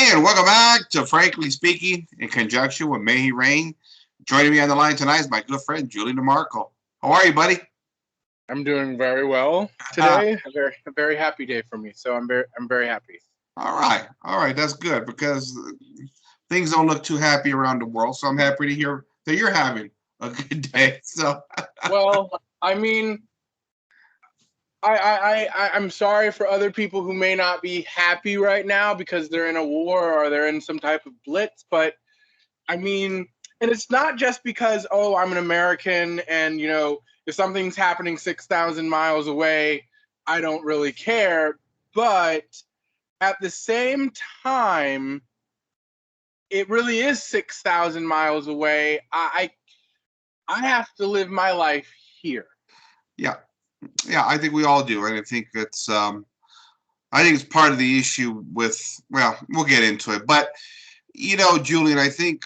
And welcome back to Frankly Speaking in conjunction with May He Rain. Joining me on the line tonight is my good friend, Julien DeMarco. How are you, buddy? I'm doing very well today. A very happy day for me. So I'm very happy. All right, that's good because things don't look too happy around the world. So I'm happy to hear that you're having a good day. So well, I mean, I'm sorry for other people who may not be happy right now because they're in a war or they're in some type of blitz. But I mean, and it's not just because, oh, I'm an American and, if something's happening 6,000 miles away, I don't really care. But at the same time, it really is 6,000 miles away. I have to live my life here. Yeah, I think we all do, and I think it's part of the issue with. Well, we'll get into it, but Julien, I think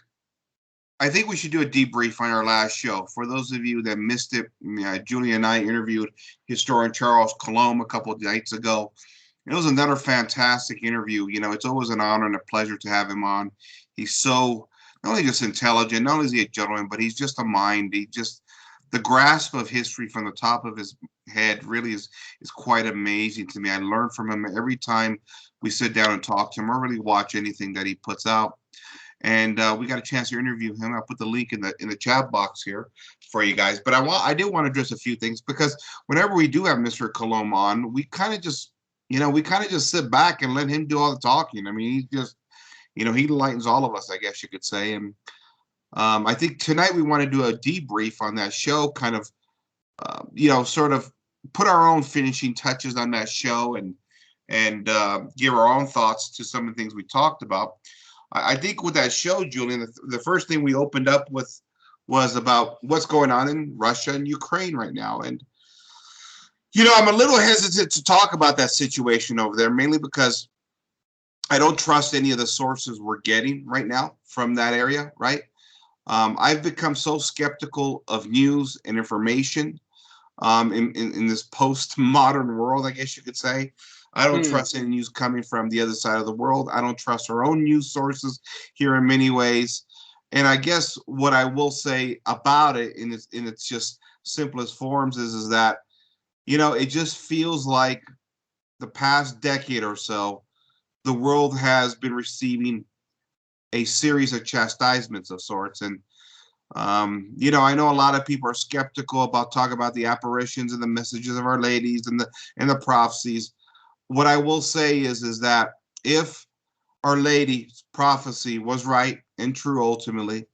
we should do a debrief on our last show. For those of you that missed it, Julien and I interviewed historian Charles Coulombe a couple of nights ago. It was another fantastic interview. It's always an honor and a pleasure to have him on. He's so not only just intelligent, not only is he a gentleman, but he's just a mind. The grasp of history from the top of his head really is quite amazing to me. I learn from him every time we sit down and talk to him or really watch anything that he puts out. And we got a chance to interview him. I'll put the link in the chat box here for you guys. But I did want to address a few things because whenever we do have Mr. Coulombe on, we kind of just sit back and let him do all the talking. I mean, he just, he enlightens all of us, I guess you could say. And I think tonight we want to do a debrief on that show, kind of, sort of put our own finishing touches on that show and give our own thoughts to some of the things we talked about. I think with that show, Julien, the first thing we opened up with was about what's going on in Russia and Ukraine right now. And, I'm a little hesitant to talk about that situation over there, mainly because I don't trust any of the sources we're getting right now from that area, right? I've become so skeptical of news and information in this post-modern world, I guess you could say. I don't trust any news coming from the other side of the world. I don't trust our own news sources here in many ways. And I guess what I will say about it in its just simplest forms is that, it just feels like the past decade or so, the world has been receiving a series of chastisements of sorts. And, I know a lot of people are skeptical about talking about the apparitions and the messages of Our Ladies and the prophecies. What I will say is that if Our Lady's prophecy was right and true ultimately,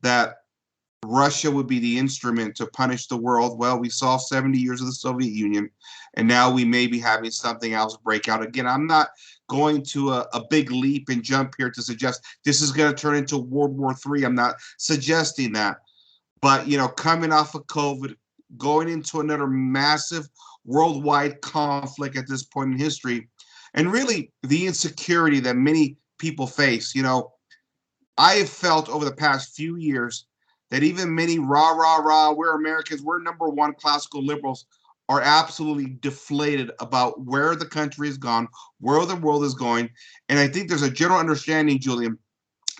that Russia would be the instrument to punish the world. Well, we saw 70 years of the Soviet Union, and now we may be having something else break out. Again, I'm not going to a big leap and jump here to suggest this is going to turn into World War III. I'm not suggesting that. But, coming off of COVID, going into another massive worldwide conflict at this point in history, and really the insecurity that many people face. I have felt over the past few years that even many we're Americans, we're number one classical liberals are absolutely deflated about where the country has gone, where the world is going. And I think there's a general understanding, Julien,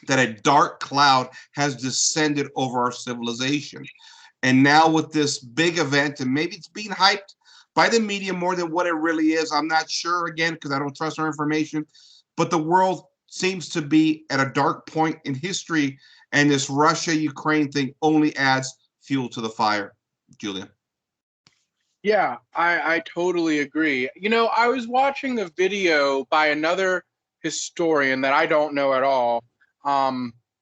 that a dark cloud has descended over our civilization. And now with this big event, and maybe it's being hyped by the media more than what it really is, I'm not sure, again, because I don't trust our information, but the world seems to be at a dark point in history, and this Russia-Ukraine thing only adds fuel to the fire. Julien. Yeah, I totally agree. I was watching a video by another historian that I don't know at all,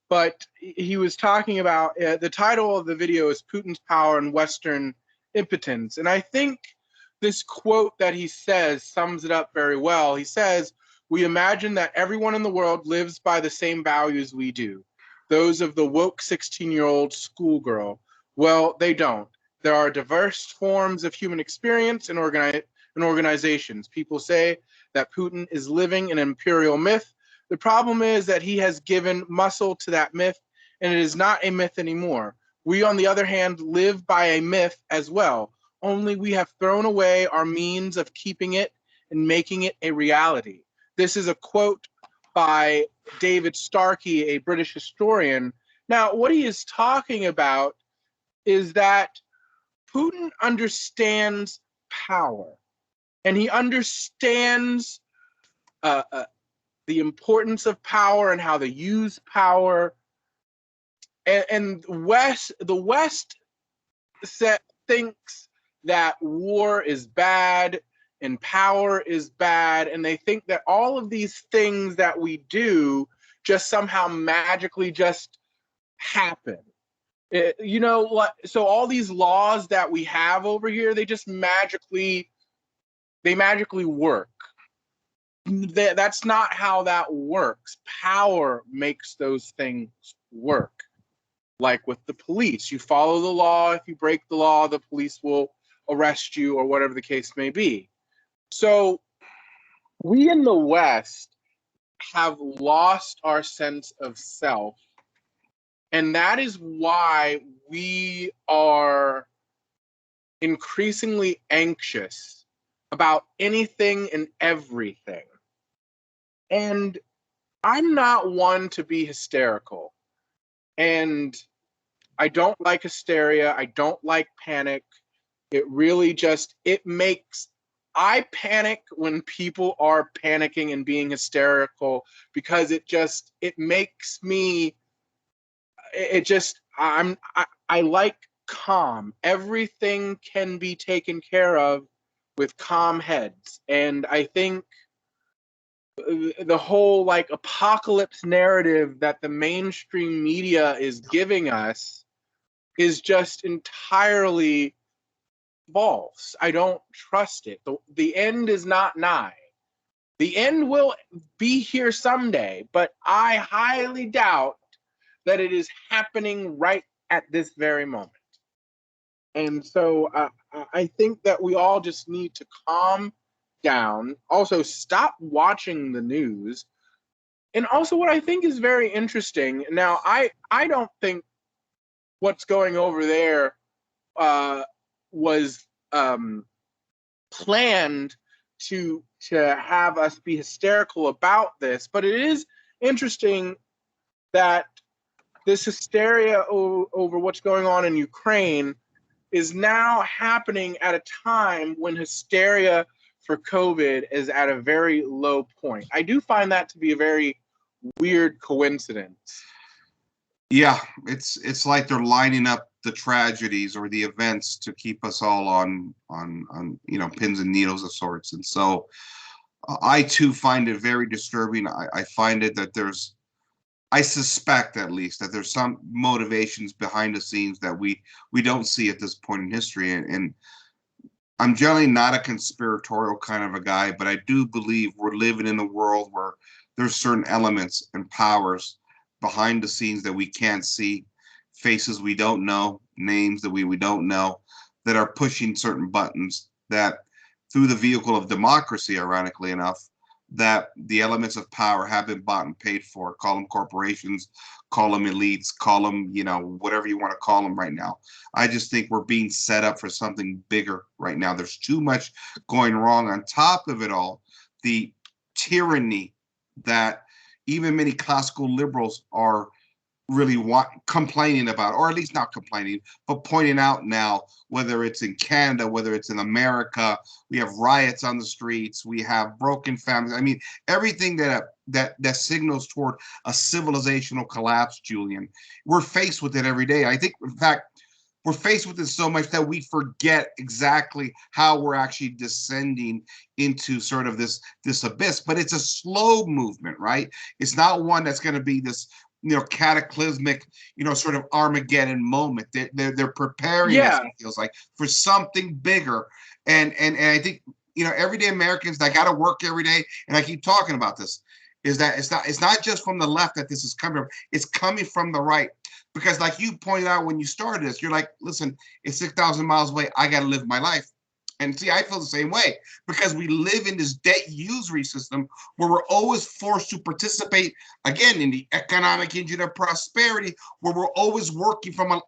but he was talking about, the title of the video is Putin's Power and Western Impotence. And I think this quote that he says sums it up very well. He says, "We imagine that everyone in the world lives by the same values we do, those of the woke 16-year-old schoolgirl. Well, they don't. There are diverse forms of human experience and organizations. People say that Putin is living an imperial myth. The problem is that he has given muscle to that myth, and it is not a myth anymore. We, on the other hand, live by a myth as well, only we have thrown away our means of keeping it and making it a reality." This is a quote by David Starkey, a British historian. Now, what he is talking about is that Putin understands power, and he understands the importance of power and how to use power. And the West thinks that war is bad and power is bad, and they think that all of these things that we do just somehow magically just happen. So all these laws that we have over here, they just magically work. That's not how that works. Power makes those things work. Like with the police, you follow the law. If you break the law, the police will arrest you or whatever the case may be. So we in the West have lost our sense of self. And that is why we are increasingly anxious about anything and everything. And I'm not one to be hysterical. And I don't like hysteria. I don't like panic. I panic when people are panicking and being hysterical, because I like calm. Everything can be taken care of with calm heads. And I think the whole apocalypse narrative that the mainstream media is giving us is just entirely false. I don't trust it. The end is not nigh. The end will be here someday, but I highly doubt that it is happening right at this very moment. And so I think that we all just need to calm down. Also, stop watching the news. And also, what I think is very interesting, now I don't think what's going over there was planned to have us be hysterical about this, but it is interesting that this hysteria over what's going on in Ukraine is now happening at a time when hysteria for COVID is at a very low point. I do find that to be a very weird coincidence. Yeah, it's like they're lining up the tragedies or the events to keep us all on pins and needles of sorts. And so I too find it very disturbing. I find it that I suspect at least that there's some motivations behind the scenes that we don't see at this point in history. And I'm generally not a conspiratorial kind of a guy, but I do believe we're living in a world where there's certain elements and powers behind the scenes that we can't see, faces we don't know, names that we don't know, that are pushing certain buttons that through the vehicle of democracy, ironically enough, that the elements of power have been bought and paid for. Call them corporations, call them elites, call them, whatever you want to call them right now. I just think we're being set up for something bigger right now. There's too much going wrong. On top of it all, the tyranny that even many classical liberals are really complaining about, or at least not complaining, but pointing out now, whether it's in Canada, whether it's in America, we have riots on the streets, we have broken families. I mean, everything that signals toward a civilizational collapse, Julien, we're faced with it every day. I think, in fact, we're faced with it so much that we forget exactly how we're actually descending into sort of this abyss. But it's a slow movement, right? It's not one that's going to be this cataclysmic, sort of Armageddon moment. They're preparing us, it feels like, for something bigger. And I think, everyday Americans that got to work every day, and I keep talking about this, is that it's not just from the left that this is coming from, it's coming from the right. Because like you pointed out when you started this, you're like, listen, it's 6,000 miles away. I got to live my life. And see, I feel the same way because we live in this debt usury system where we're always forced to participate again in the economic engine of prosperity, where we're always working from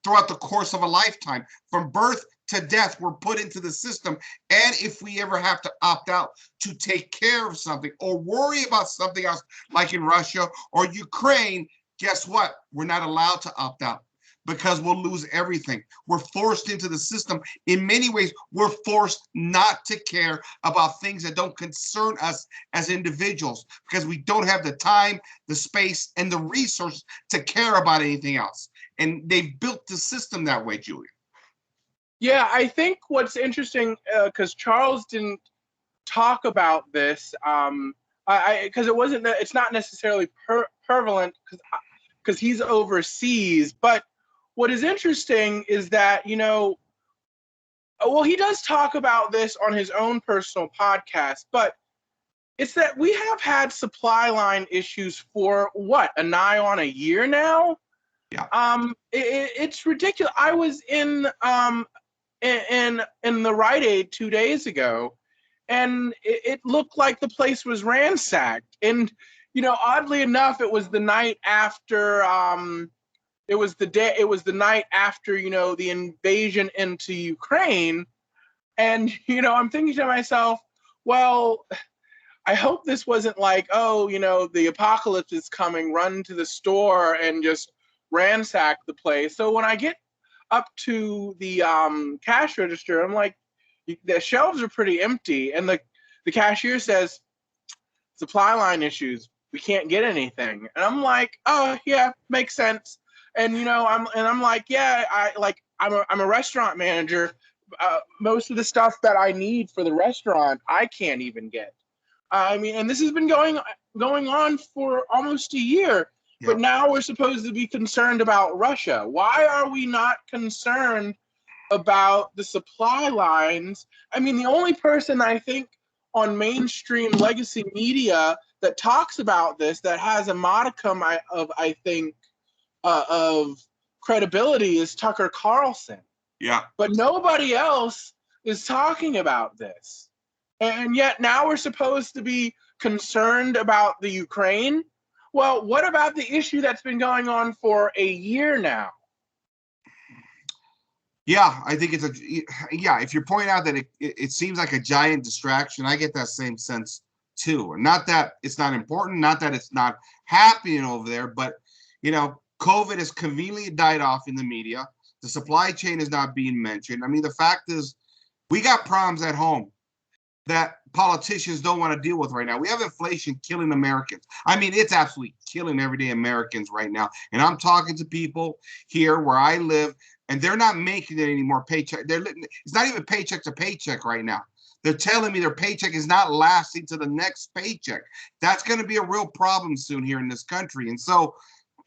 throughout the course of a lifetime, from birth to death, we're put into the system. And if we ever have to opt out to take care of something or worry about something else, like in Russia or Ukraine, guess what? We're not allowed to opt out, because we'll lose everything. We're forced into the system. In many ways, we're forced not to care about things that don't concern us as individuals because we don't have the time, the space, and the resources to care about anything else. And they've built the system that way, Julian. Yeah, I think what's interesting, because Charles didn't talk about this, because it's not necessarily prevalent because he's overseas, but what is interesting is that, well, he does talk about this on his own personal podcast, but it's that we have had supply line issues for nigh on a year now. Yeah. It's ridiculous. I was in the Rite Aid 2 days ago, and it looked like the place was ransacked. And oddly enough, it was the night after. It was the night after, the invasion into Ukraine. And, I'm thinking to myself, well, I hope this wasn't like, the apocalypse is coming, run to the store and just ransack the place. So when I get up to the cash register, I'm like, the shelves are pretty empty. And the cashier says, supply line issues, we can't get anything. And I'm like, oh, yeah, makes sense. And I'm like, yeah, I'm a restaurant manager. Most of the stuff that I need for the restaurant, I can't even get. And this has been going on for almost a year. Yep. But now we're supposed to be concerned about Russia. Why are we not concerned about the supply lines? The only person I think on mainstream legacy media that talks about this, that has a modicum of credibility, is Tucker Carlson. Yeah. But nobody else is talking about this. And yet now we're supposed to be concerned about the Ukraine. Well, what about the issue that's been going on for a year now? Yeah, I think if you're pointing out that it seems like a giant distraction, I get that same sense too. Not that it's not important, not that it's not happening over there, but COVID has conveniently died off in the media. The supply chain is not being mentioned. The fact is, we got problems at home that politicians don't want to deal with right now. We have inflation killing Americans. It's absolutely killing everyday Americans right now. And I'm talking to people here where I live, and they're not making it anymore paycheck. It's not even paycheck to paycheck right now. They're telling me their paycheck is not lasting to the next paycheck. That's going to be a real problem soon here in this country. And so,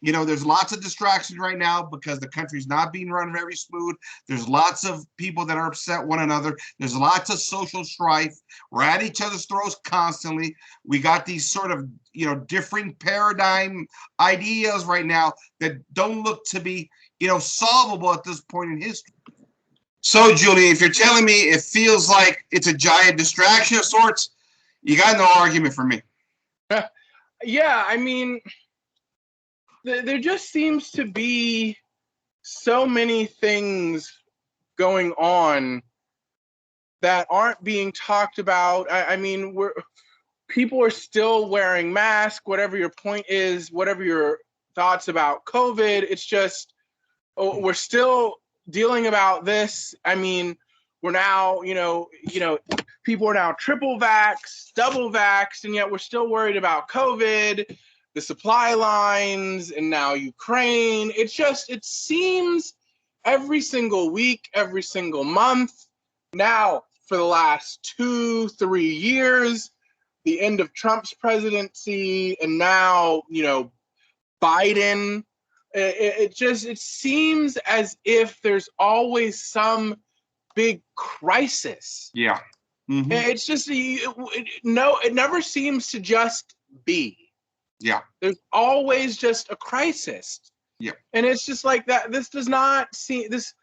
there's lots of distractions right now because the country's not being run very smooth. There's lots of people that are upset one another. There's lots of social strife. We're at each other's throats constantly. We got these sort of, different paradigm ideas right now that don't look to be, solvable at this point in history. So, Julien, if you're telling me it feels like it's a giant distraction of sorts, you got no argument for me. Yeah, there just seems to be so many things going on that aren't being talked about. People are still wearing masks, whatever your point is, whatever your thoughts about COVID. It's just, we're still dealing about this. We're now, people are now triple vaxxed, double vaxxed, and yet we're still worried about COVID, the supply lines, and now Ukraine. It seems every single week, every single month, now for the last 2-3 years, the end of Trump's presidency, and now, Biden. It seems as if there's always some big crisis. Yeah. Mm-hmm. It's just, it never seems to just be. Yeah. There's always just a crisis. Yeah. And it's just like that. This does not seem, this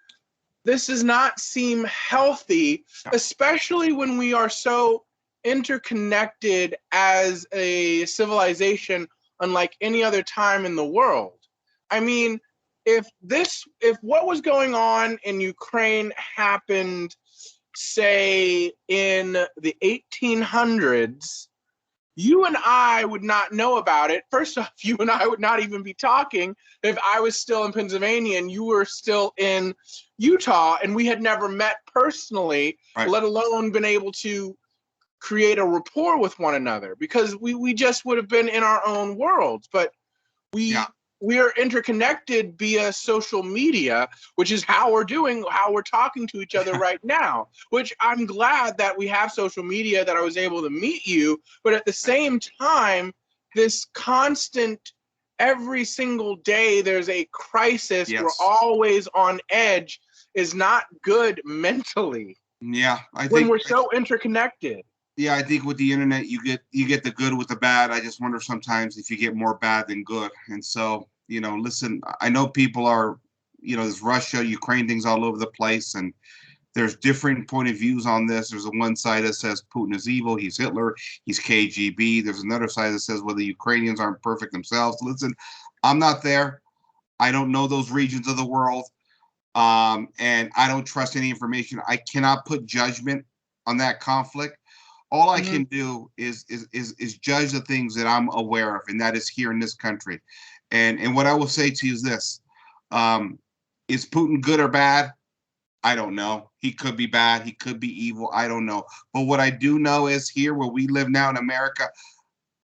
this does not seem healthy, especially when we are so interconnected as a civilization unlike any other time in the world. I mean, if what was going on in Ukraine happened, say, in the 1800s, you and I would not know about it. First off, you and I would not even be talking if I was still in Pennsylvania and you were still in Utah and we had never met personally, Right. let alone been able to create a rapport with one another, because we just would have been in our own worlds. But we are interconnected via social media, which is how we're talking to each other right now, which I'm glad that we have social media, that I was able to meet you. But at the same time, this constant, every single day, there's a crisis. Yes. We're always on edge is not good mentally. Yeah, when we're so interconnected. Yeah, I think with the internet, you get the good with the bad. I just wonder sometimes if you get more bad than good. And so, listen, I know people are, there's Russia, Ukraine things all over the place, and there's different point of views on this. There's a one side that says Putin is evil, he's Hitler, he's KGB. There's another side that says, well, the Ukrainians aren't perfect themselves. Listen, I'm not there. I don't know those regions of the world, and I don't trust any information. I cannot put judgment on that conflict. All I can do is judge the things that I'm aware of, and that is here in this country. And what I will say to you is this: is Putin good or bad? I don't know. He could be bad. He could be evil. I don't know. But what I do know is here where we live now in America,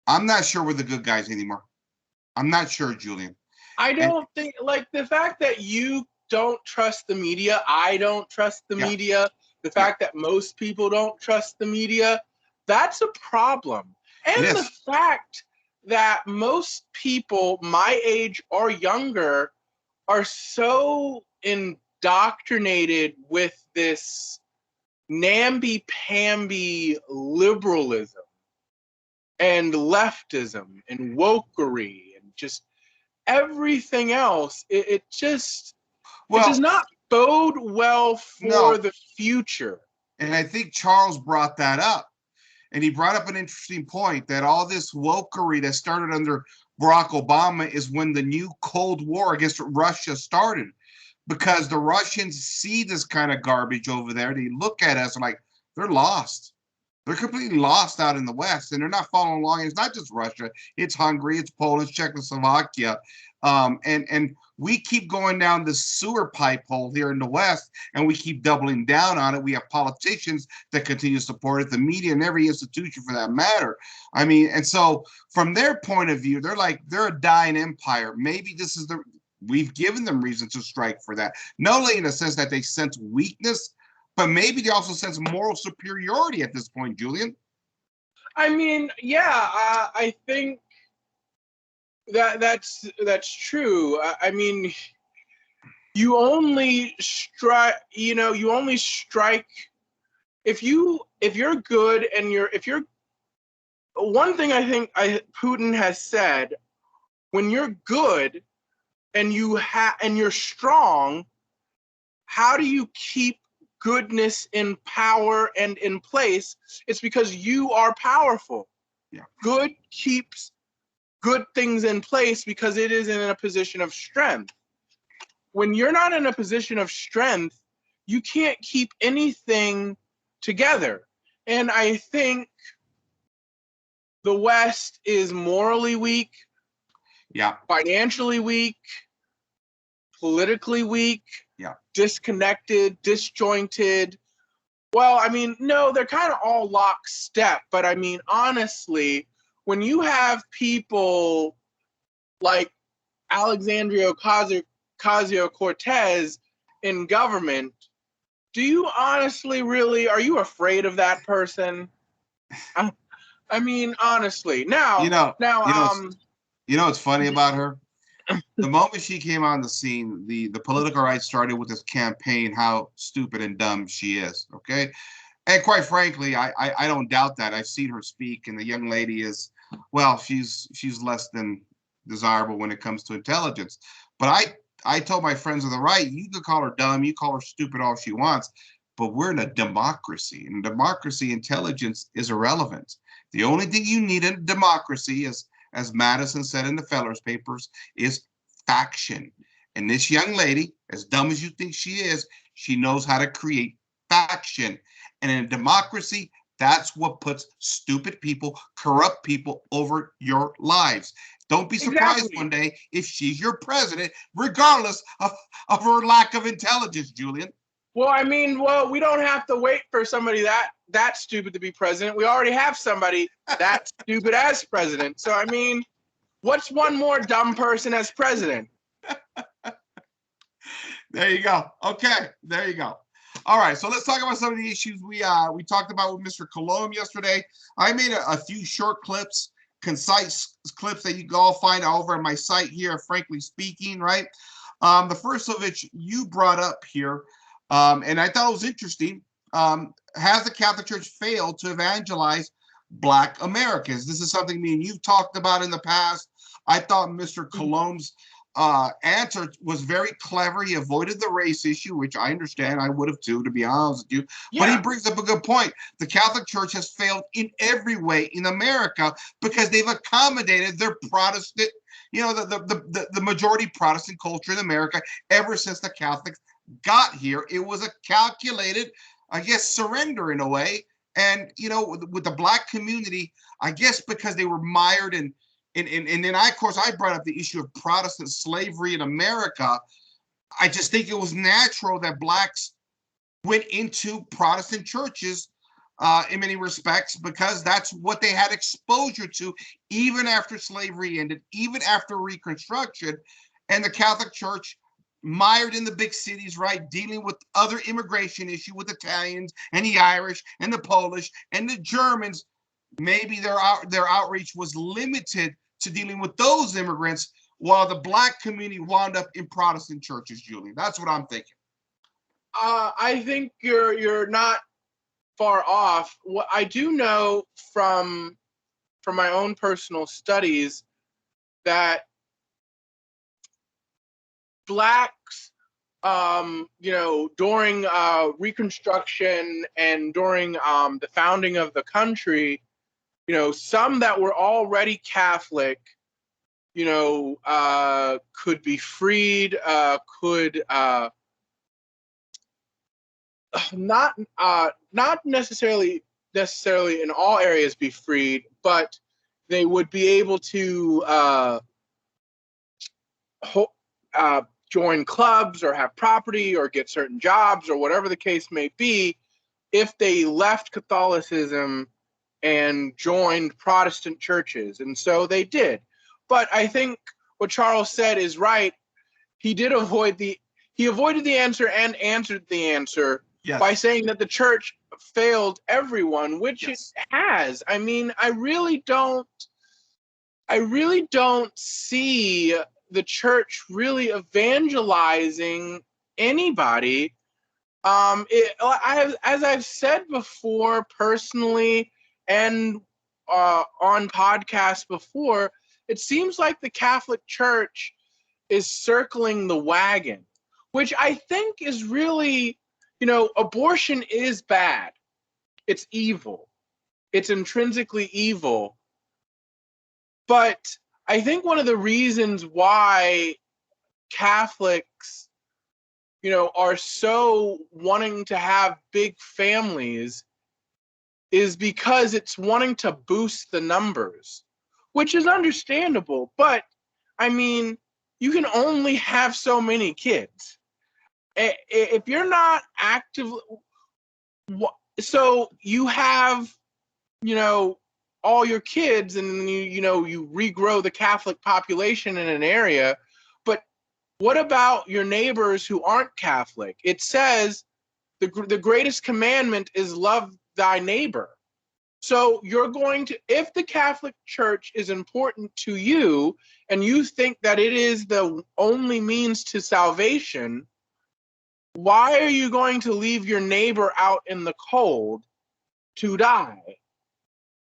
I'm not sure we're the good guys anymore. I'm not sure, Julien. I don't think, like, the fact that you don't trust the media, I don't trust the media. The fact that most people don't trust the media, that's a problem. And the fact that most people my age or younger are so indoctrinated with this namby-pamby liberalism and leftism and wokery and just everything else, it does not bode well for the future. And I think Charles brought that up. And he brought up an interesting point that all this wokery that started under Barack Obama is when the new Cold War against Russia started. Because the Russians see this kind of garbage over there. They look at us and like, they're lost. They're completely lost out in the West, and they're not following along. It's not just Russia. It's Hungary, it's Poland, Czechoslovakia. And we keep going down this sewer pipe hole here in the West, and we keep doubling down on it. We have politicians that continue to support it, the media, and every institution for that matter. I mean, and so from their point of view, they're a dying empire. Maybe this is we've given them reason to strike for that. Not only in the sense that they sense weakness, but maybe they also sense moral superiority at this point, Julien. I mean, I think that's true. I mean, you only strike if you're good, and if you're one thing I think Putin has said, when you're good and you're strong, how do you keep goodness in power and in place? It's because you are powerful. Yeah. Good keeps good things in place because it is in a position of strength. When you're not in a position of strength, you can't keep anything together. And I think the West is morally weak, financially weak, politically weak, disconnected, disjointed. Well, I mean, no, they're kind of all lockstep. But I mean, honestly, when you have people like Alexandria Ocasio-Cortez in government, do you honestly are you afraid of that person? I mean, honestly. Now, what's funny about her? The moment she came on the scene, the political right started with this campaign, how stupid and dumb she is. Okay. And quite frankly, I don't doubt that. I've seen her speak, and the young lady is, well, she's less than desirable when it comes to intelligence. But I told my friends on the right, you can call her dumb, you call her stupid all she wants, but we're in a democracy. In democracy, intelligence is irrelevant. The only thing you need in a democracy, as Madison said in the Fellers Papers, is faction. And this young lady, as dumb as you think she is, she knows how to create faction. And in a democracy, that's what puts stupid people, corrupt people over your lives. Don't be surprised Exactly. one day if she's your president, regardless of her lack of intelligence, Julien. Well, I mean, we don't have to wait for somebody that stupid to be president. We already have somebody that stupid as president. So, I mean, what's one more dumb person as president? There you go. Okay, there you go. All right, so let's talk about some of the issues we talked about with Mr. Coulombe yesterday. I made a few short clips, concise clips that you can all find over on my site here, Frankly Speaking, right? The first of which you brought up here, and I thought it was interesting. Has the Catholic Church failed to evangelize Black Americans? This is something me and you've talked about in the past. I thought Mr. Coulombe's answer was very clever. He avoided the race issue, which I understand. I would have too, to be honest with you. Yeah. But he brings up a good point. The Catholic Church has failed in every way in America because they've accommodated their Protestant, the majority Protestant culture in America ever since the Catholics got here. It was a calculated, I guess, surrender in a way. And, with the Black community, I guess because they were mired in and then of course, I brought up the issue of Protestant slavery in America. I just think it was natural that Blacks went into Protestant churches in many respects because that's what they had exposure to, even after slavery ended, even after Reconstruction. And the Catholic Church, mired in the big cities, right, dealing with other immigration issue with Italians and the Irish and the Polish and the Germans. Maybe their outreach was limited to dealing with those immigrants, while the Black community wound up in Protestant churches, Julien. That's what I'm thinking. I think you're not far off. What I do know from my own personal studies that Blacks, during Reconstruction and during the founding of the country, some that were already Catholic, could be freed, could not necessarily in all areas be freed, but they would be able to join clubs or have property or get certain jobs or whatever the case may be if they left Catholicism and joined Protestant churches. And so they did. But I think what Charles said is right. He avoided the answer and answered the answer by saying that the church failed everyone, which it has. I mean, I really don't see the church really evangelizing anybody. As I've said before, personally, and on podcasts before, it seems like the Catholic Church is circling the wagon, which I think is really, abortion is bad. It's evil. It's intrinsically evil. But I think one of the reasons why Catholics, are so wanting to have big families is because it's wanting to boost the numbers, which is understandable. But, I mean, you can only have so many kids. If you're not actively... So you have, all your kids and, you regrow the Catholic population in an area. But what about your neighbors who aren't Catholic? It says the greatest commandment is love thy neighbor. So you're going to, if the Catholic Church is important to you and you think that it is the only means to salvation, why are you going to leave your neighbor out in the cold to die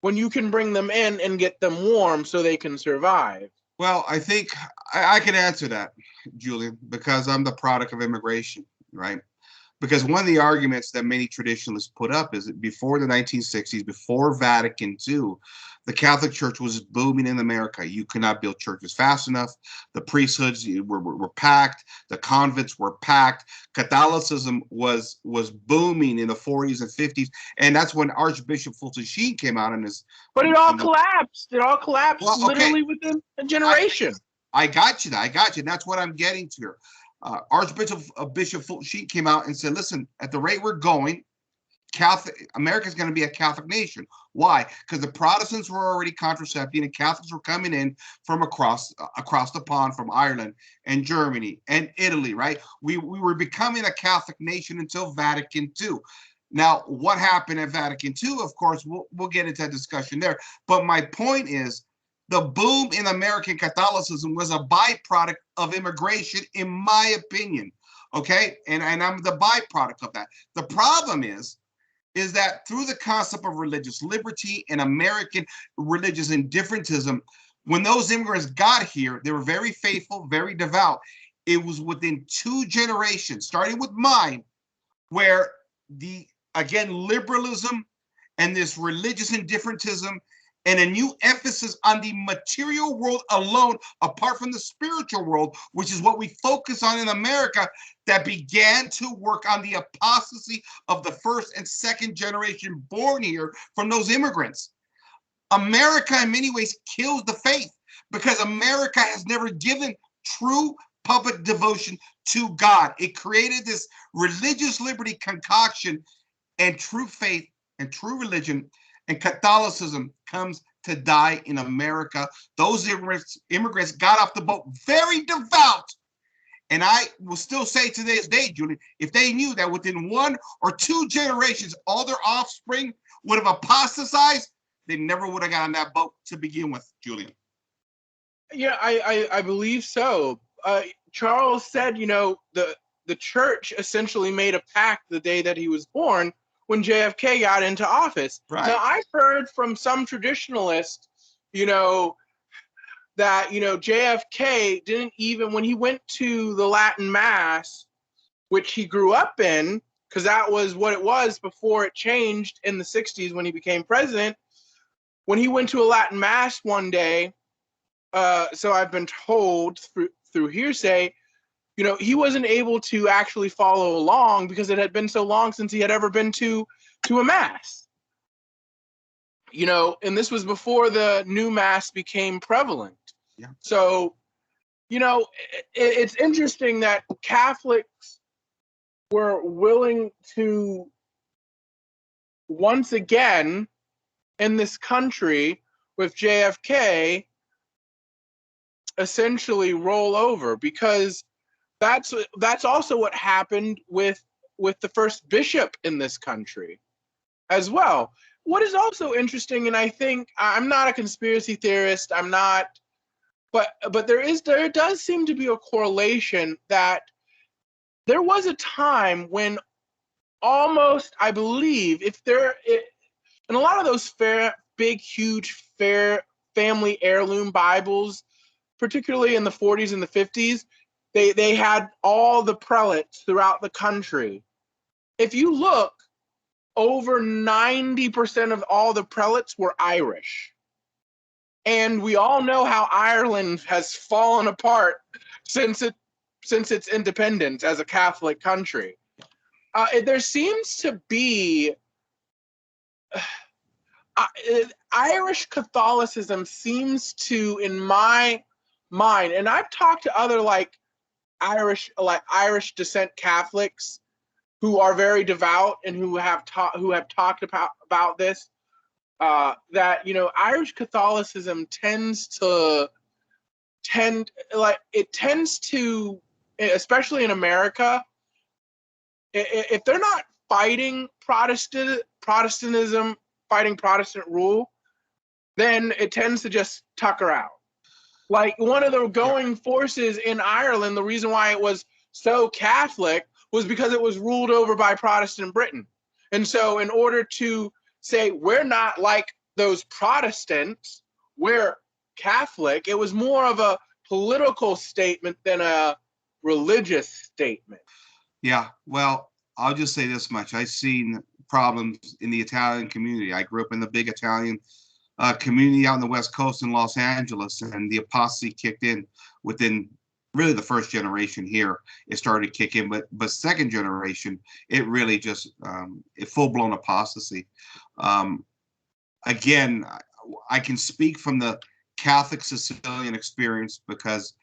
when you can bring them in and get them warm so they can survive? Well, I think I can answer that, Julian, because I'm the product of immigration, right? Because one of the arguments that many traditionalists put up is that before the 1960s, before Vatican II, the Catholic Church was booming in America. You could not build churches fast enough. The priesthoods were packed. The convents were packed. Catholicism was booming in the 40s and 50s, and that's when Archbishop Fulton Sheen came out and his. But it all collapsed. It all collapsed Well, okay, literally within a generation. I got you. I got you. And that's what I'm getting to here. Archbishop Bishop Fulton Sheen came out and said, "Listen, at the rate we're going, Catholic America is going to be a Catholic nation. Why? Because the Protestants were already contracepting, and Catholics were coming in from across the pond, from Ireland and Germany and Italy. Right? We were becoming a Catholic nation until Vatican II. Now, what happened at Vatican II? Of course, we'll get into that discussion there. But my point is, the boom in American Catholicism was a byproduct of immigration, in my opinion. Okay, and I'm the byproduct of that. The problem is that through the concept of religious liberty and American religious indifferentism, when those immigrants got here, they were very faithful, very devout. It was within 2 generations, starting with mine, where liberalism and this religious indifferentism and a new emphasis on the material world alone, apart from the spiritual world, which is what we focus on in America, that began to work on the apostasy of the first and second generation born here from those immigrants. America, in many ways, kills the faith because America has never given true public devotion to God. It created this religious liberty concoction, and true faith and true religion and Catholicism comes to die in America. Those immigrants got off the boat very devout. And I will still say to this day, Julian, if they knew that within 1 or 2 generations, all their offspring would have apostatized, they never would have got on that boat to begin with, Julian. Yeah, I believe so. Charles said, the church essentially made a pact the day that he was born, when JFK got into office. Right. Now, I've heard from some traditionalists, that, JFK didn't even, when he went to the Latin Mass, which he grew up in, because that was what it was before it changed in the 60s when he became president, when he went to a Latin Mass one day, so I've been told through hearsay, he wasn't able to actually follow along because it had been so long since he had ever been to a mass. And this was before the new mass became prevalent. Yeah. So, it's interesting that Catholics were willing to, once again, in this country with JFK, essentially roll over, because that's also what happened with the first bishop in this country as well. What is also interesting, and I think I'm not a conspiracy theorist, I'm not, but there does seem to be a correlation that there was a time when almost, I believe, in a lot of those big, huge, family heirloom Bibles, particularly in the 40s and the 50s, they had all the prelates throughout the country. If you look, over 90% of all the prelates were Irish. And we all know how Ireland has fallen apart since its independence as a Catholic country. There seems to be Irish Catholicism seems to, in my mind, and I've talked to other Irish descent Catholics who are very devout and who have talked about this, that Irish Catholicism tends to, especially in America, if they're not fighting Protestantism, fighting Protestant rule, then it tends to just tucker out. Like, one of the going forces in Ireland, the reason why it was so Catholic was because it was ruled over by Protestant Britain. And so in order to say, we're not like those Protestants, we're Catholic. It was more of a political statement than a religious statement. Yeah, well, I'll just say this much. I've seen problems in the Italian community. I grew up in the big Italian community out on the West Coast in Los Angeles, and the apostasy kicked in within really the first generation here. It started to kick in, but second generation, it really just it full blown apostasy. Um, Again, I can speak from the Catholic Sicilian experience because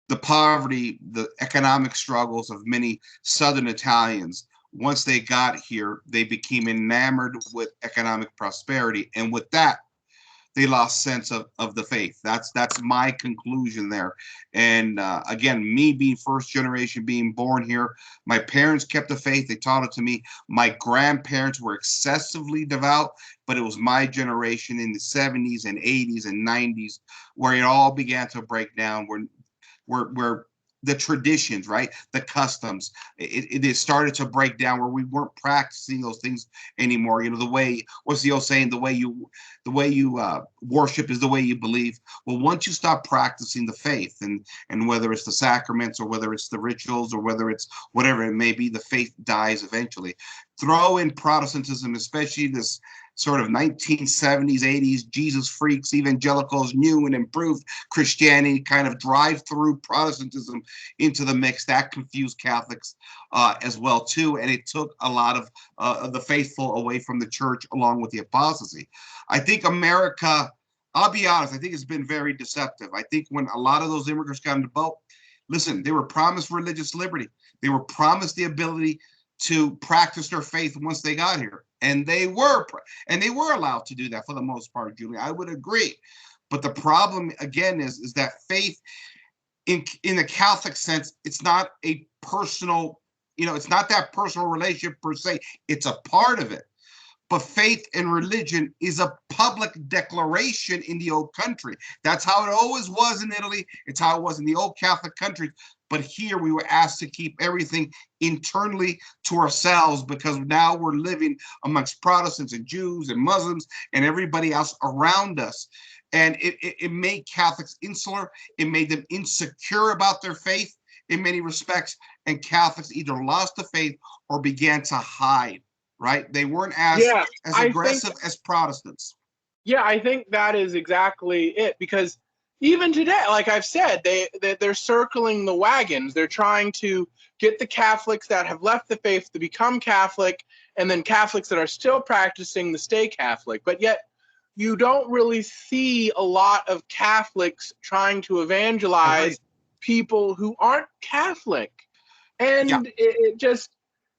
the poverty, the economic struggles of many Southern Italians. Once they got here, they became enamored with economic prosperity, and with that, they lost sense of the faith. That's my conclusion there. And again, me being first generation, being born here, my parents kept the faith. They taught it to me. My grandparents were excessively devout, but it was my generation in the 70s and 80s and 90s where it all began to break down. Where the traditions, right, the customs, it started to break down where we weren't practicing those things anymore. You know, the way, what's the old saying, the way you worship is the way you believe. Well, once you stop practicing the faith, and whether it's the sacraments or whether it's the rituals or whether it's whatever it may be, the faith dies eventually. Throw in Protestantism, especially this sort of 1970s, 80s Jesus freaks, evangelicals, new and improved Christianity, kind of drive through Protestantism into the mix. That confused Catholics as well too, and it took a lot of the faithful away from the church along with the apostasy. I think America, I'll be honest, I think it's been very deceptive. I think when a lot of those immigrants got into the boat, listen, they were promised religious liberty. They were promised the ability to practice their faith once they got here. And they were allowed to do that for the most part, Julien. I would agree. But the problem again is that faith in the Catholic sense, it's not a personal, it's not that personal relationship per se. It's a part of it. But faith and religion is a public declaration in the old country. That's how it always was in Italy. It's how it was in the old Catholic countries. But here we were asked to keep everything internally to ourselves because now we're living amongst Protestants and Jews and Muslims and everybody else around us. And it made Catholics insular. It made them insecure about their faith in many respects. And Catholics either lost the faith or began to hide. Right? They weren't as aggressive as Protestants. Yeah, I think that is exactly it. Because even today, like I've said, they're circling the wagons. They're trying to get the Catholics that have left the faith to become Catholic, and then Catholics that are still practicing to stay Catholic. But yet, you don't really see a lot of Catholics trying to evangelize people who aren't Catholic. And it just,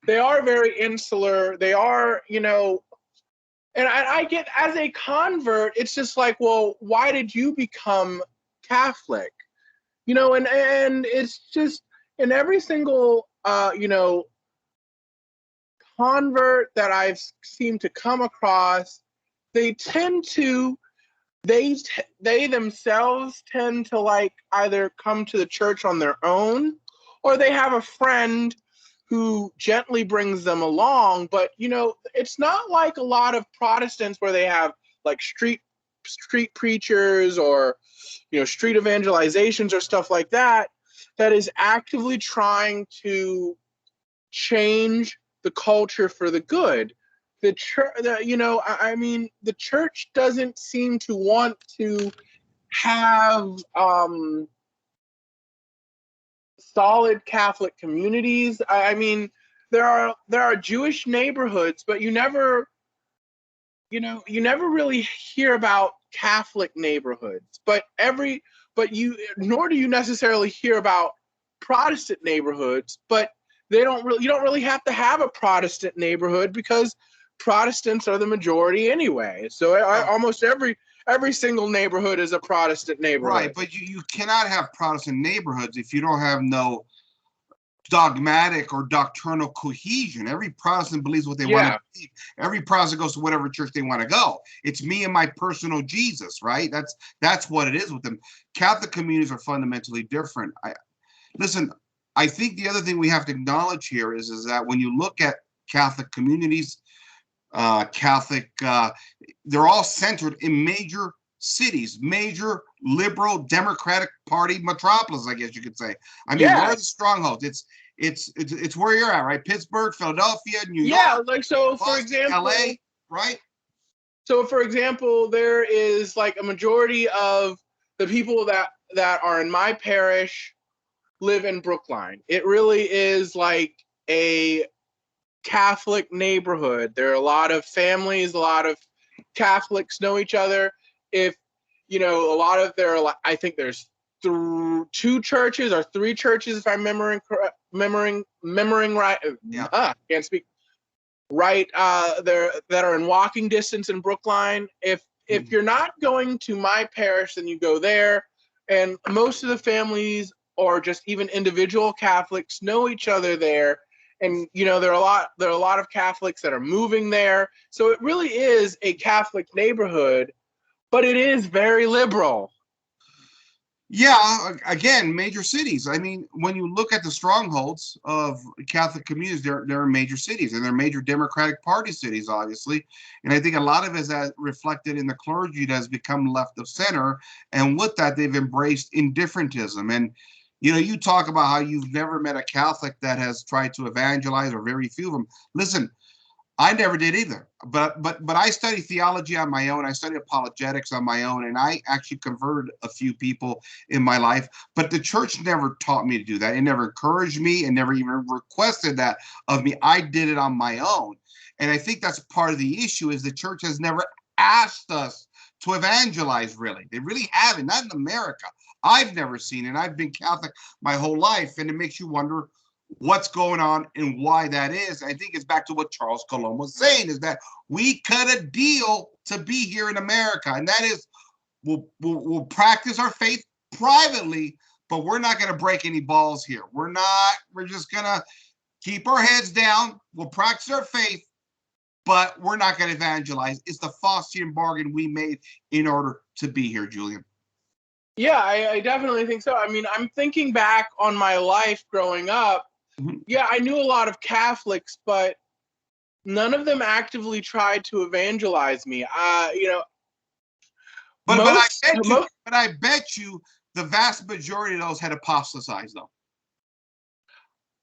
they are very insular. They are, and I get, as a convert, it's just like, well, why did you become Catholic? And it's just, in every single, convert that I've seemed to come across, they themselves tend to like either come to the church on their own, or they have a friend who gently brings them along. But it's not like a lot of Protestants where they have like street preachers or street evangelizations or stuff like that is actively trying to change the culture for the good. The church, the church doesn't seem to want to have solid Catholic communities. I mean, there are Jewish neighborhoods, but you never really hear about Catholic neighborhoods. Nor do you necessarily hear about Protestant neighborhoods. But you don't really have to have a Protestant neighborhood because Protestants are the majority anyway. So almost every single neighborhood is a Protestant neighborhood. Right, but you cannot have Protestant neighborhoods if you don't have no dogmatic or doctrinal cohesion. Every Protestant believes what they want to believe. Every Protestant goes to whatever church they want to go. It's me and my personal Jesus, right? That's what it is with them. Catholic communities are fundamentally different. I think the other thing we have to acknowledge here is that when you look at Catholic communities, they're all centered in major cities, major liberal Democratic Party metropolis, I guess you could say. I mean, where Yeah, are the strongholds? It's where you're at, right? Pittsburgh, Philadelphia, New yeah. York, Like so, for Boston, LA, example, right? there is like a majority of the people that are in my parish live in Brookline. It really is like a Catholic neighborhood. There are a lot of families, a lot of Catholics know each other. If you know, a lot of there are, I think there's two churches or three churches, if I'm remembering right. Yeah. Can't speak right. There that are in walking distance in Brookline. If you're not going to my parish, then you go there, and most of the families or just even individual Catholics know each other there. And you know, there are a lot of Catholics that are moving there, so it really is a Catholic neighborhood, but it is very liberal. Yeah, again, major cities. I mean, when you look at the strongholds of Catholic communities, they're in major cities, and they're major Democratic Party cities, obviously. And I think a lot of it is that reflected in the clergy that has become left of center, and with that, they've embraced indifferentism. And you talk about how you've never met a Catholic that has tried to evangelize, or very few of them. Listen, I never did either. But I studied theology on my own. I studied apologetics on my own, and I actually converted a few people in my life. But the church never taught me to do that. It never encouraged me, and never even requested that of me. I did it on my own. And I think that's part of the issue, is the church has never asked us to evangelize, really. They really haven't, not in America. I've never seen it. I've been Catholic my whole life, and it makes you wonder what's going on and why that is. I think it's back to what Charles Coulombe was saying, is that we cut a deal to be here in America, and that is we'll practice our faith privately, but we're not going to break any balls here. We're just going to keep our heads down. We'll practice our faith, but we're not going to evangelize. It's the Faustian bargain we made in order to be here, Julien. Yeah, I definitely think so. I mean, I'm thinking back on my life growing up. Mhm. Yeah, I knew a lot of Catholics, but none of them actively tried to evangelize me. You know, But I most, bet you, most the vast majority of those had apostatized, though.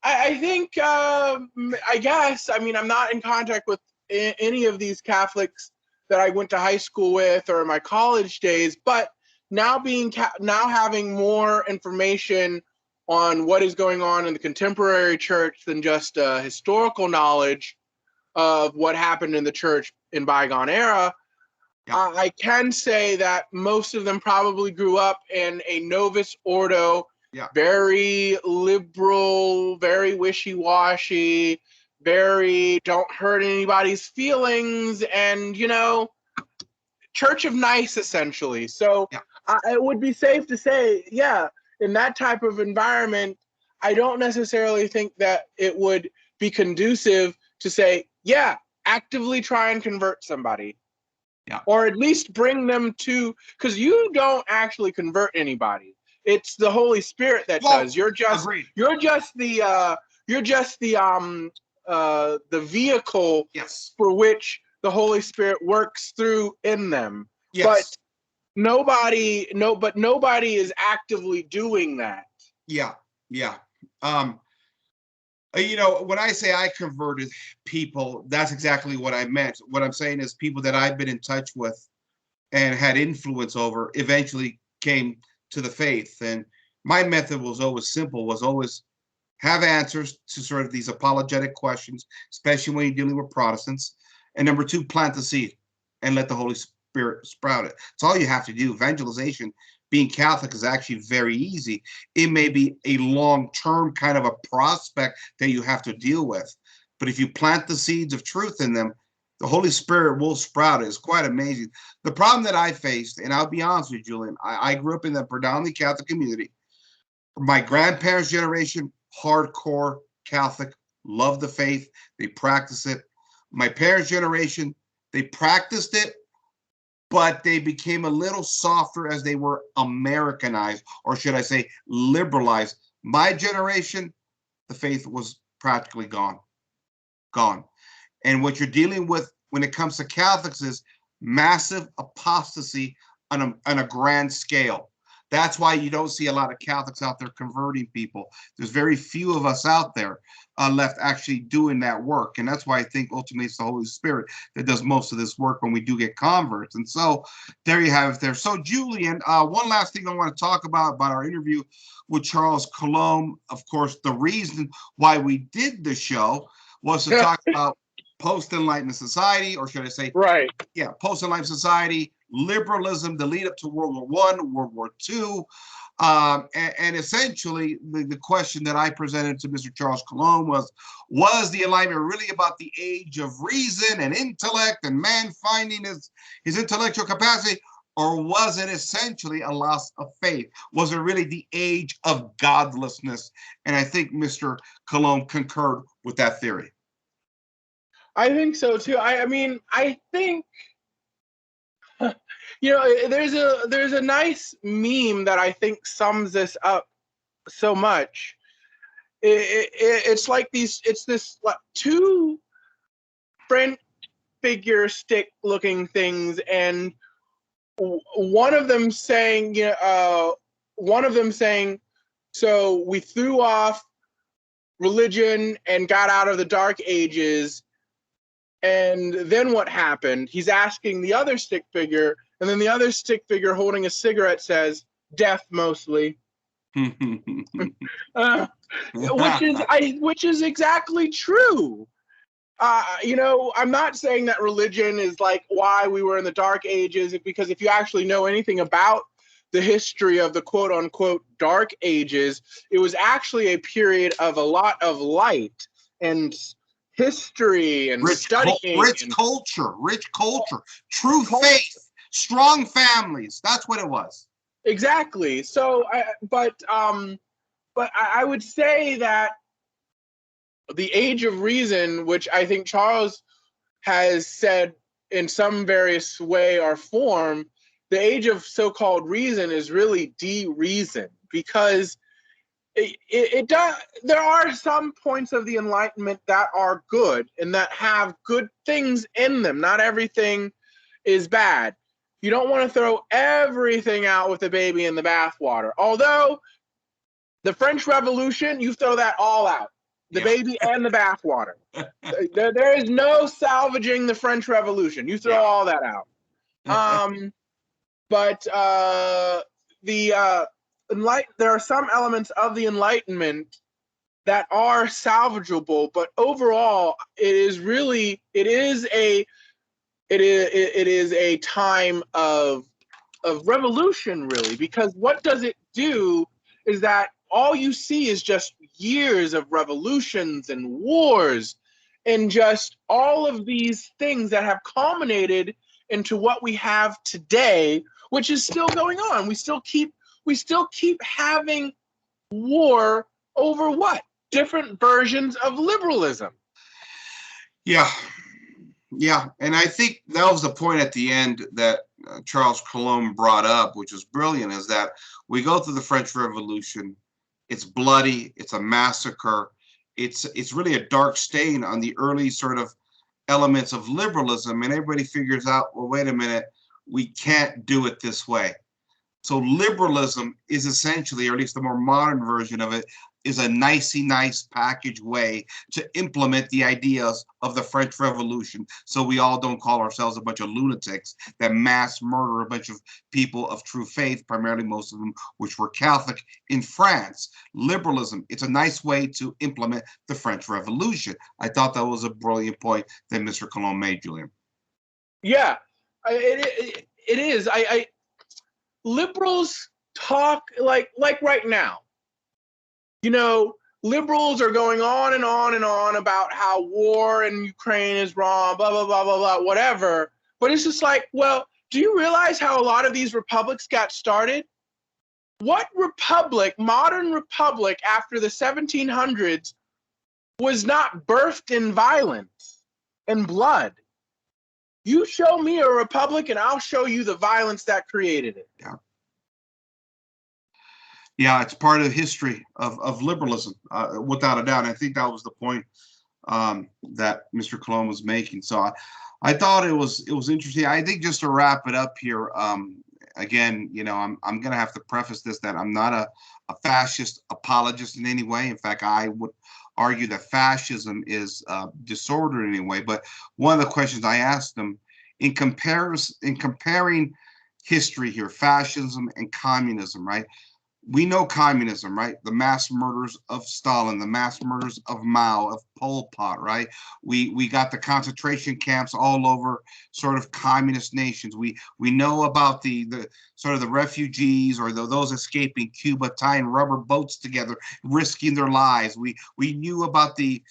I think, I guess, I mean, I'm not in contact with any of these Catholics that I went to high school with or my college days, but now having more information on what is going on in the contemporary church than just historical knowledge of what happened in the church in bygone era, Yeah. I can say that most of them probably grew up in a Novus Ordo, Yeah. very liberal, very wishy-washy, very don't hurt anybody's feelings, and, Church of Nice, essentially. So Yeah. it would be safe to say, yeah, in that type of environment, I don't necessarily think that it would be conducive to say, yeah, actively try and convert somebody. Yeah. Or at least bring them to, because you don't actually convert anybody. It's the Holy Spirit that does. Agreed. You're just the vehicle Yes. for which the Holy Spirit works through in them. Yes. But nobody is actively doing that. Yeah. Yeah. When I say I converted people, that's exactly what I meant. What I'm saying is people that I've been in touch with and had influence over eventually came to the faith. And my method was always simple, was always have answers to sort of these apologetic questions, especially when you're dealing with Protestants. And number two, plant the seed and let the Holy Spirit sprout it. It's all you have to do. Evangelization, being Catholic, is actually very easy. It may be a long-term kind of a prospect that you have to deal with. But if you plant the seeds of truth in them, the Holy Spirit will sprout it. It's quite amazing. The problem that I faced, and I'll be honest with you, Julian, I grew up in the predominantly Catholic community. My grandparents' generation, hardcore Catholic, loved the faith. They practiced it. My parents' generation, they practiced it, but they became a little softer as they were Americanized, or should I say liberalized. My generation, the faith was practically gone. And what you're dealing with when it comes to Catholics is massive apostasy on a grand scale. That's why you don't see a lot of Catholics out there converting people. There's very few of us out there left actually doing that work. And that's why I think ultimately it's the Holy Spirit that does most of this work when we do get converts. And so there you have it there. So Julien, one last thing I want to talk about our interview with Charles Coulombe. Of course, the reason why we did the show was to talk about post-Enlightenment society, or should I say, right? Yeah, post-Enlightenment society, liberalism, the lead up to World War I, World War II. And essentially, the question that I presented to Mr. Charles Coulombe was the Enlightenment really about the age of reason and intellect and man finding his intellectual capacity, or was it essentially a loss of faith? Was it really the age of godlessness? And I think Mr. Coulombe concurred with that theory. I think so too. I mean, I think there's a nice meme that I think sums this up so much. It's like this like, two French figure stick looking things, and one of them saying, so we threw off religion and got out of the Dark Ages. And then what happened? He's asking the other stick figure, and then the other stick figure holding a cigarette says, "Death mostly," which is exactly true. I'm not saying that religion is like why we were in the Dark Ages, because if you actually know anything about the history of the quote unquote Dark Ages, it was actually a period of a lot of light and history and studying, rich culture, true faith, strong families. That's what it was. Exactly. So, but I would say that the age of reason, which I think Charles has said in some various way or form, the age of so-called reason is really de-reason, because it does. There are some points of the Enlightenment that are good and that have good things in them. Not everything is bad. You don't want to throw everything out with the baby in the bathwater. Although the French Revolution, you throw that all out, the baby and the bathwater. There is no salvaging the French Revolution. You throw all that out. But there are some elements of the Enlightenment that are salvageable, but overall, it is a time of revolution, really, because what does it do is that all you see is just years of revolutions and wars and just all of these things that have culminated into what we have today, which is still going on. We still keep having war over what? Different versions of liberalism. Yeah. And I think that was the point at the end that Charles Coulombe brought up, which was brilliant, is that we go through the French Revolution. It's bloody. It's a massacre. It's really a dark stain on the early sort of elements of liberalism. And everybody figures out, well, wait a minute, we can't do it this way. So liberalism is essentially, or at least the more modern version of it, is a nice package way to implement the ideas of the French Revolution, so we all don't call ourselves a bunch of lunatics that mass murder a bunch of people of true faith, primarily most of them which were Catholic in France. Liberalism, it's a nice way to implement the French Revolution. I thought that was a brilliant point that Mr. Coulombe made, Julien. Yeah, it is. Liberals talk like right now. Liberals are going on and on and on about how war in Ukraine is wrong, blah, blah, blah, blah, blah, whatever. But it's just like, well, do you realize how a lot of these republics got started? What republic, modern republic after the 1700s, was not birthed in violence and blood? You show me a republic and I'll show you the violence that created it. Yeah, it's part of the history of liberalism, without a doubt. And I think that was the point that Mr. Coulombe was making. So I thought it was interesting. I think just to wrap it up here, again, I'm going to have to preface this that I'm not a fascist apologist in any way. In fact, I would argue that fascism is disorder in any way. But one of the questions I asked them in comparing history here, fascism and communism, right? We know communism, right? The mass murders of Stalin, the mass murders of Mao, of Pol Pot, right? We got the concentration camps all over sort of communist nations. We know about the sort of the refugees or those escaping Cuba, tying rubber boats together, risking their lives. We knew about the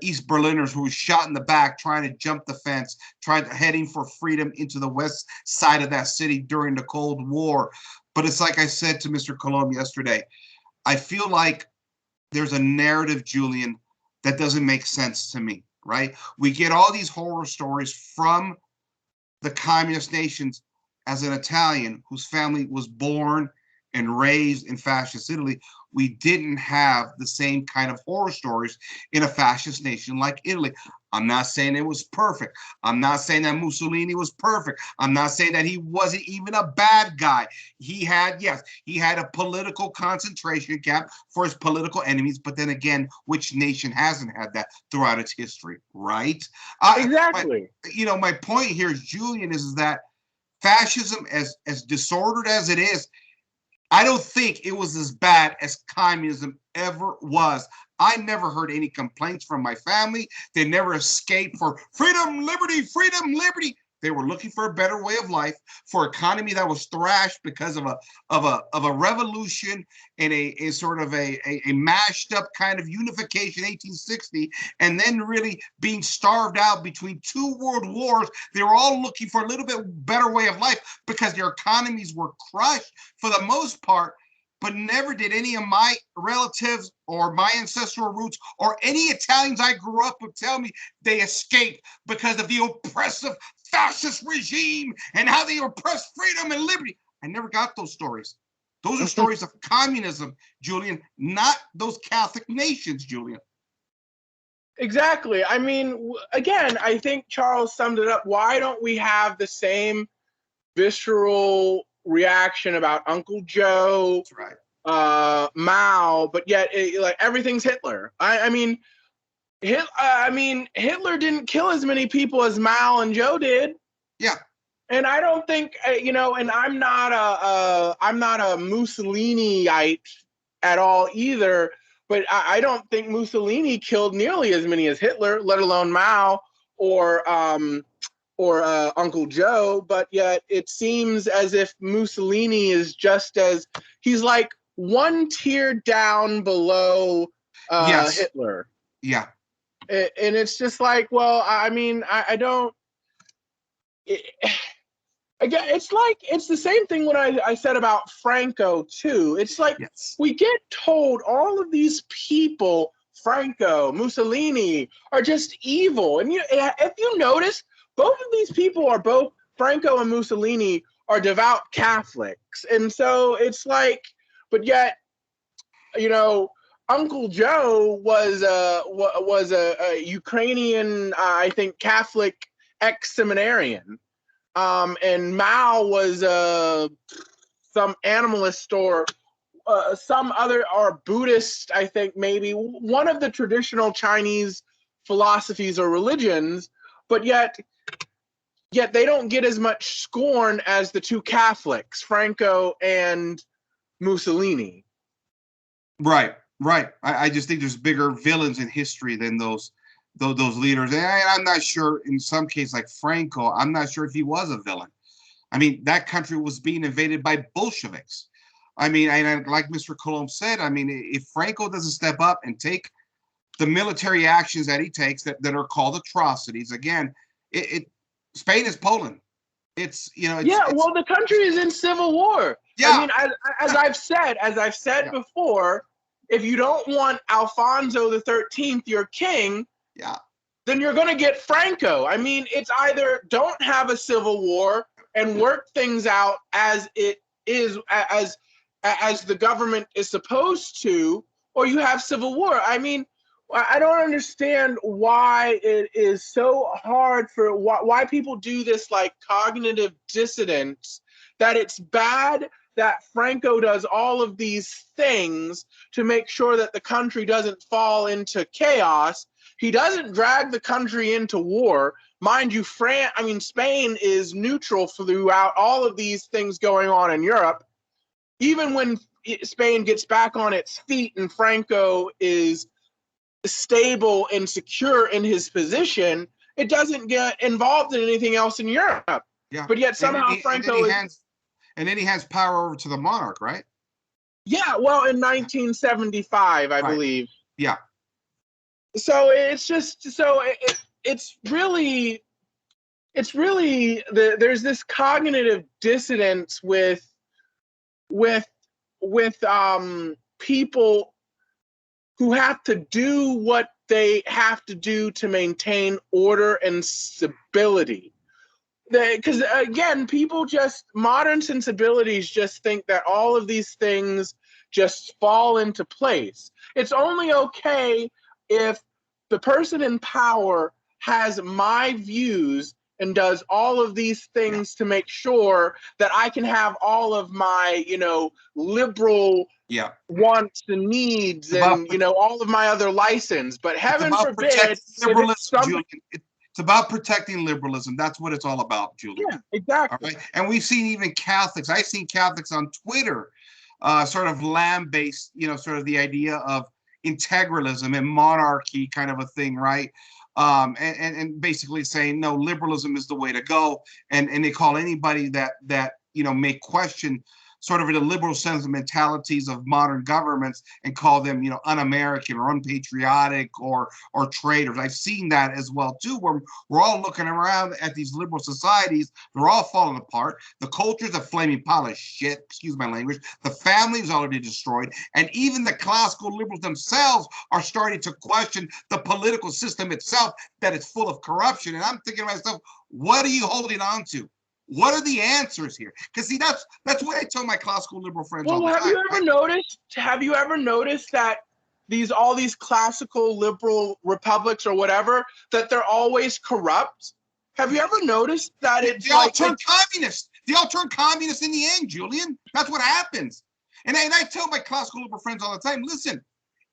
East Berliners who were shot in the back trying to jump the fence, heading for freedom into the west side of that city during the Cold War. But it's like I said to Mr. Coulombe yesterday, I feel like there's a narrative, Julien, that doesn't make sense to me, right? We get all these horror stories from the communist nations. As an Italian whose family was born and raised in fascist Italy, we didn't have the same kind of horror stories in a fascist nation like Italy. I'm not saying it was perfect. I'm not saying that Mussolini was perfect. I'm not saying that he wasn't even a bad guy. He had a political concentration camp for his political enemies. But then again, which nation hasn't had that throughout its history, right? Exactly. My point here, Julien, is that fascism, as disordered as it is, I don't think it was as bad as communism ever was. I never heard any complaints from my family. They never escaped for freedom, liberty, freedom, liberty. They were looking for a better way of life, for an economy that was thrashed because of a revolution and a sort of a mashed up kind of unification, 1860, and then really being starved out between two world wars. They were all looking for a little bit better way of life because their economies were crushed for the most part. But never did any of my relatives or my ancestral roots or any Italians I grew up with tell me they escaped because of the oppressive fascist regime and how they oppressed freedom and liberty. I never got those stories. Those are stories of communism, Julien, not those Catholic nations, Julien. Exactly. I mean, again, I think Charles summed it up. Why don't we have the same visceral reaction about Uncle Joe, That's right. Mao, but yet like everything's Hitler? I mean, Hitler didn't kill as many people as Mao and Joe did. Yeah. And I don't think and I'm not a Mussoliniite at all either. But I don't think Mussolini killed nearly as many as Hitler, let alone Mao or Uncle Joe. But yet it seems as if Mussolini is he's like one tier down below Yes. Hitler. Yeah. And it's just like, well, I mean, I don't. Again, it's the same thing when I said about Franco too. It's like we get told all of these people, Franco, Mussolini, are just evil. And if you notice, both of these people are both Franco and Mussolini are devout Catholics, and so it's like, but yet, Uncle Joe was a Ukrainian, I think, Catholic ex-seminarian. And Mao was some animalist or some other, or Buddhist, I think, maybe one of the traditional Chinese philosophies or religions, but yet they don't get as much scorn as the two Catholics, Franco and Mussolini. Right. I just think there's bigger villains in history than those leaders. And I'm not sure, in some cases like Franco, I'm not sure if he was a villain. I mean, that country was being invaded by Bolsheviks. I mean, and like Mr. Coulombe said, I mean, if Franco doesn't step up and take the military actions that he takes that are called atrocities, again, Spain is Poland. It's the country is in civil war. Yeah. I mean, as I've said before, if you don't want Alfonso the 13th, your king, then you're going to get Franco. I mean, it's either don't have a civil war and work things out as it is, as the government is supposed to, or you have civil war. I mean, I don't understand why it is so hard why people do this like cognitive dissonance that it's bad that Franco does all of these things to make sure that the country doesn't fall into chaos. He doesn't drag the country into war. Mind you, Spain is neutral throughout all of these things going on in Europe. Even when Spain gets back on its feet and Franco is stable and secure in his position, it doesn't get involved in anything else in Europe. Yeah. But yet somehow Franco and then he hands power over to the monarch, right? Yeah, well, in 1975, I believe. Yeah. So it's just it's really there's this cognitive dissonance with people who have to do what they have to do to maintain order and stability. Because again, modern sensibilities just think that all of these things just fall into place. It's only okay if the person in power has my views and does all of these things to make sure that I can have all of my, liberal wants and needs and, all of my other license. But heaven forbid, liberalism, it's about protecting liberalism. That's what it's all about, Julien. Yeah, exactly. All right? And we've seen even Catholics. I've seen Catholics on Twitter sort of lambaste, sort of the idea of integralism and monarchy kind of a thing, right? And basically saying, no, liberalism is the way to go. And they call anybody that may question sort of the liberal sentimentalities of modern governments and call them, un-American or unpatriotic or traitors. I've seen that as well too, where we're all looking around at these liberal societies. They're all falling apart. The culture's a flaming pile of shit, excuse my language. The family's already destroyed. And even the classical liberals themselves are starting to question the political system itself, that it's full of corruption. And I'm thinking to myself, what are you holding on to? What are the answers here? Because see, that's what I tell my classical liberal friends all the time. Have you ever noticed that all these classical liberal republics or whatever, that they're always corrupt? Have you ever noticed that they all turn communist? They all turn communist in the end, Julien. That's what happens. And I tell my classical liberal friends all the time, listen,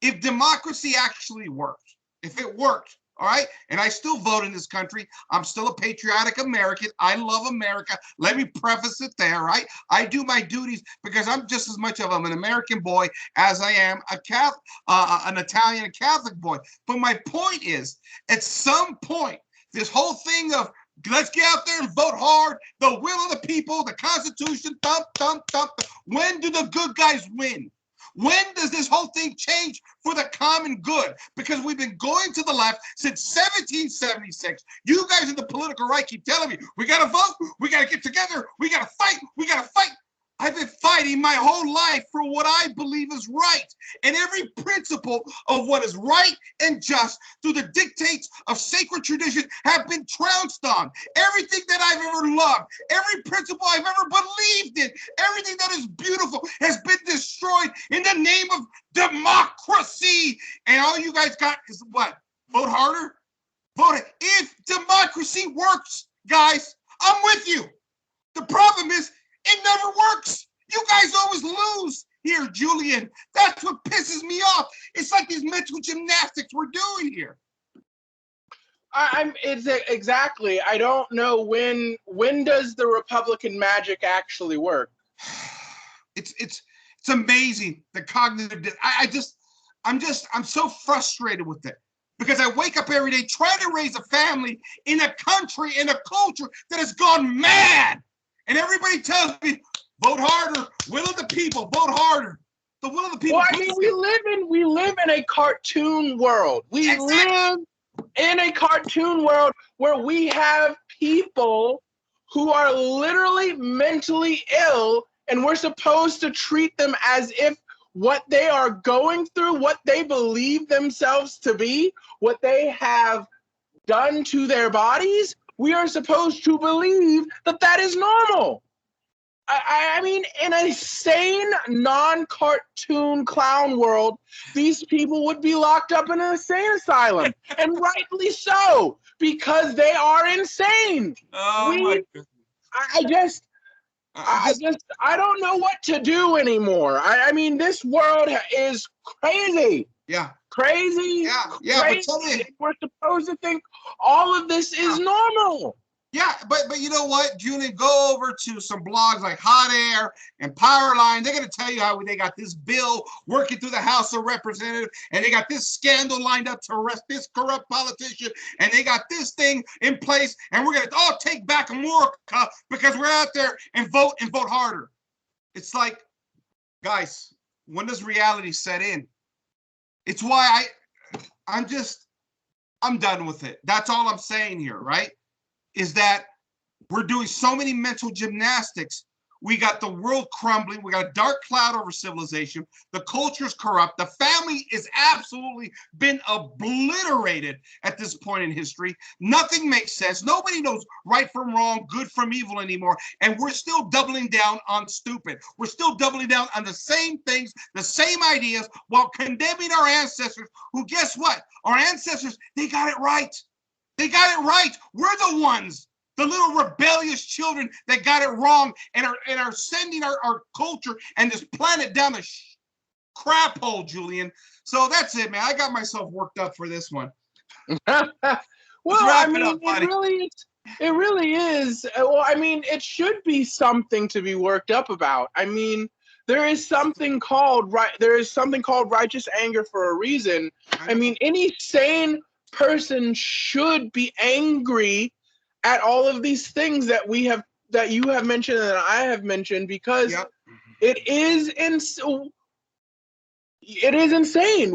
if democracy actually worked, if it worked, all right, and I still vote in this country. I'm still a patriotic American. I love America. Let me preface it there, right? I do my duties because I'm just as much of an American boy as I am a Catholic, an Italian Catholic boy. But my point is, at some point, this whole thing of let's get out there and vote hard, the will of the people, the Constitution, thump, thump, thump. When do the good guys win? When does this whole thing change for the common good? Because we've been going to the left since 1776. You guys in the political right keep telling me, we got to vote, we got to get together, we got to fight, we got to fight. I've been fighting my whole life for what I believe is right. And every principle of what is right and just through the dictates of sacred tradition have been trounced on. Everything that I've ever loved, every principle I've ever believed in, everything that is beautiful has been destroyed in the name of democracy. And all you guys got is what? Vote harder? Vote. If democracy works, guys, I'm with you. The problem is, it never works. You guys always lose here, Julien. That's what pisses me off. It's like these mental gymnastics we're doing here. Exactly. I don't know when does the Republican magic actually work? It's amazing, the cognitive. I'm so frustrated with it because I wake up every day trying to raise a family in a country, in a culture that has gone mad. And everybody tells me, vote harder, will of the people, vote harder. The will of the people. Well, I mean, we live in a cartoon world. We live in a cartoon world where we have people who are literally mentally ill, and we're supposed to treat them as if what they are going through, what they believe themselves to be, what they have done to their bodies, we are supposed to believe that is normal. I mean, in a sane, non-cartoon clown world, these people would be locked up in an insane asylum, and rightly so, because they are insane. Oh my goodness. I don't know what to do anymore. I mean, this world is crazy. Yeah. Crazy. Yeah. Crazy. But tell me, We're supposed to think all of this is normal. yeah, but you know what, Julien, go over to some blogs like Hot Air and Powerline. They're going to tell you how they got this bill working through the House of Representatives, and they got this scandal lined up to arrest this corrupt politician, and they got this thing in place, and we're going to all take back America because we're out there and vote harder. It's like, guys, when does reality set in? It's why I'm done with it. That's all I'm saying here, right? Is that we're doing so many mental gymnastics. We got the world crumbling. We got a dark cloud over civilization. The culture's corrupt. The family is absolutely been obliterated at this point in history. Nothing makes sense. Nobody knows right from wrong, good from evil anymore. And we're still doubling down on stupid. We're still doubling down on the same things, the same ideas, while condemning our ancestors, who, guess what? Our ancestors, they got it right. They got it right. We're the ones, the little rebellious children that got it wrong and are sending our culture and this planet down the crap hole, Julien. So that's it, man. I got myself worked up for this one. Well, I mean, it really is. Well, I mean, it should be something to be worked up about. I mean, there is something called righteous anger for a reason. I mean, any sane person should be angry at all of these things that you have mentioned and I have mentioned, because it is insane.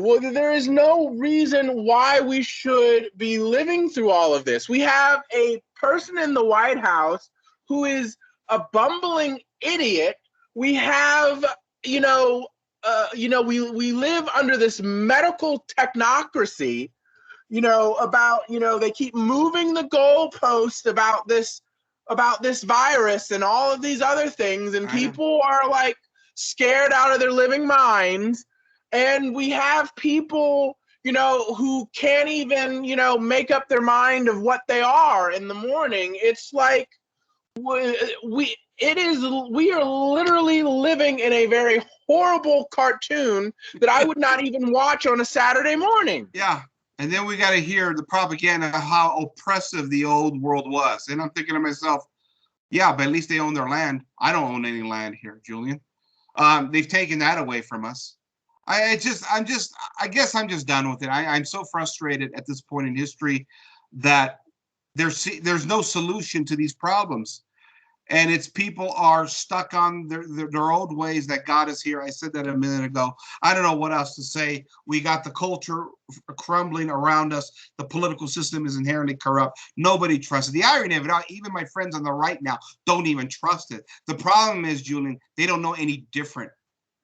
Well, there is no reason why we should be living through all of this. We have a person in the White House who is a bumbling idiot. We have, we live under this medical technocracy. They keep moving the goalpost about this virus and all of these other things, and people are like scared out of their living minds. And we have people, who can't even, make up their mind of what they are in the morning. It's like we are literally living in a very horrible cartoon that I would not even watch on a Saturday morning. Yeah. And then we got to hear the propaganda of how oppressive the old world was. And I'm thinking to myself, yeah, but at least they own their land. I don't own any land here, Julien. They've taken that away from us. I guess I'm just done with it. I'm so frustrated at this point in history that there's no solution to these problems. And it's people are stuck on their old ways that got us here. I said that a minute ago. I don't know what else to say. We got the culture crumbling around us. The political system is inherently corrupt. Nobody trusts it. The irony of it, even my friends on the right now don't even trust it. The problem is, Julien, they don't know any different.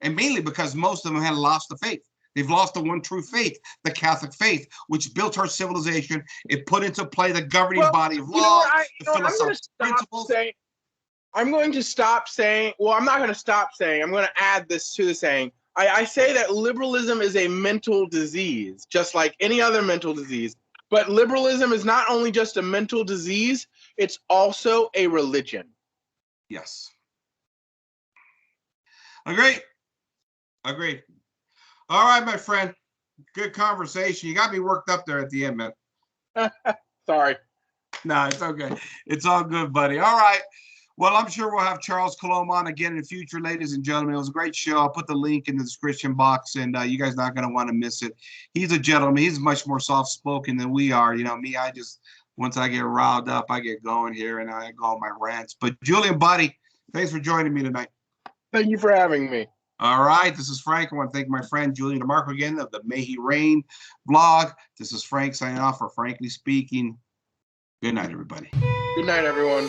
And mainly because most of them had lost the faith. They've lost the one true faith, the Catholic faith, which built our civilization. It put into play the governing body of law, the philosophical principles. I'm going to stop saying, well, I'm not going to stop saying, I'm going to add this to the saying. I say that liberalism is a mental disease, just like any other mental disease. But liberalism is not only just a mental disease, it's also a religion. Yes. Agreed. All right, my friend. Good conversation. You got me worked up there at the end, man. Sorry. No, it's okay. It's all good, buddy. All right. Well, I'm sure we'll have Charles Coulombe on again in the future, ladies and gentlemen. It was a great show. I'll put the link in the description box, and you guys are not going to want to miss it. He's a gentleman. He's much more soft-spoken than we are. Me, once I get riled up, I get going here, and I go on my rants. But Julien, buddy, thanks for joining me tonight. Thank you for having me. All right. This is Frank. I want to thank my friend Julien DeMarco again of the May He Reign blog. This is Frank signing off for Frankly Speaking. Good night, everybody. Good night, everyone.